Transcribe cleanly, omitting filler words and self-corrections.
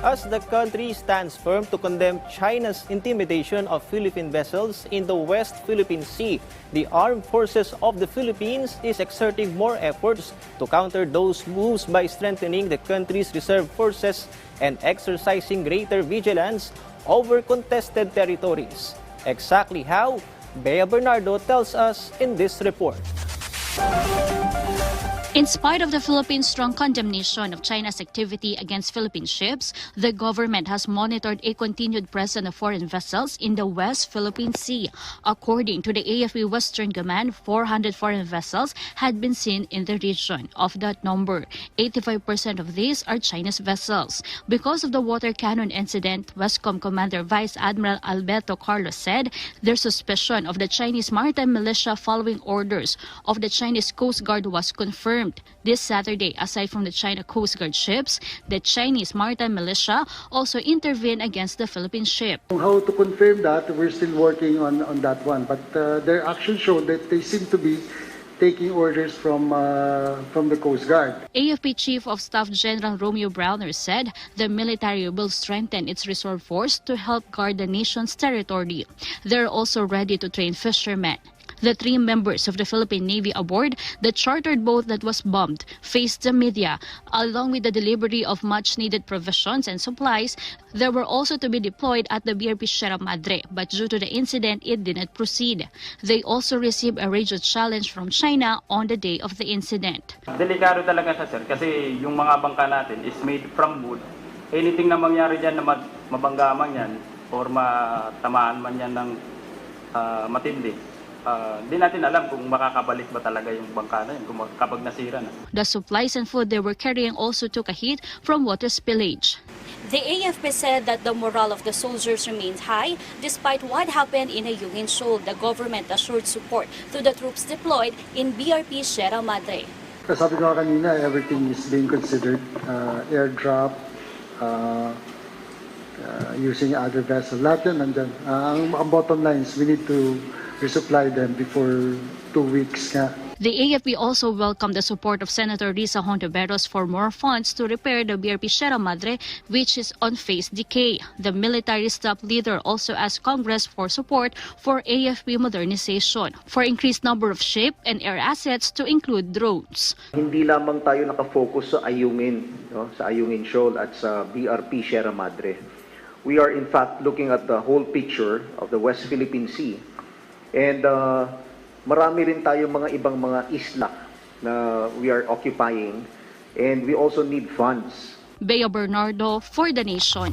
As the country stands firm to condemn China's intimidation of Philippine vessels in the West Philippine Sea, the Armed Forces of the Philippines is exerting more efforts to counter those moves by strengthening the country's reserve forces and exercising greater vigilance over contested territories. Exactly how? Bea Bernardo tells us in this report. In spite of the Philippines' strong condemnation of China's activity against Philippine ships, the government has monitored a continued presence of foreign vessels in the West Philippine Sea. According to the AFP Western Command, 400 foreign vessels had been seen in the region. Of that number, 85% of these are Chinese vessels. Because of the water cannon incident, Westcom Commander Vice Admiral Alberto Carlos said their suspicion of the Chinese maritime militia following orders of the Chinese Coast Guard was confirmed. This Saturday, aside from the China Coast Guard ships, the Chinese maritime militia also intervened against the Philippine ship. How to confirm that, we're still working on that one. But their actions show that they seem to be taking orders from the Coast Guard. AFP Chief of Staff General Romeo Browner said the military will strengthen its reserve force to help guard the nation's territory. They're also ready to train fishermen. The 3 members of the Philippine Navy aboard the chartered boat that was bombed faced the media. Along with the delivery of much-needed provisions and supplies, they were also to be deployed at the BRP Sierra Madre, but due to the incident, it didn't proceed. They also received a radio challenge from China on the day of the incident. Delikado talaga siya, sir, kasi yung mga bangka natin is made from wood. Anything na mangyari dyan na mabangga man yan or matamaan man yan ng matindi. Di natin alam kung makakabalik ba talaga yung bangka na yun kapag nasira na. The supplies and food they were carrying also took a hit from water spillage. The AFP said that the morale of the soldiers remains high despite what happened in Ayungin Shoal. The government assured support to the troops deployed in BRP Sierra Madre. Sabi ko kanina, everything is being considered. Airdrop, using other vessels. Lahat yan nandyan. Ang bottom line is we need to resupply them before 2 weeks nga. The AFP also welcomed the support of Senator Risa Hontiveros for more funds to repair the BRP Sierra Madre, which is on phase decay. The military staff leader also asked Congress for support for AFP modernization, for increased number of ship and air assets to include drones. Hindi lamang tayo nakafocus sa Ayungin, sa Ayungin Shoal at sa BRP Sierra Madre. We are in fact looking at the whole picture of the West Philippine Sea. And marami rin tayo mga ibang mga isla na we are occupying, and we also need funds. Bea Bernardo for The Nation.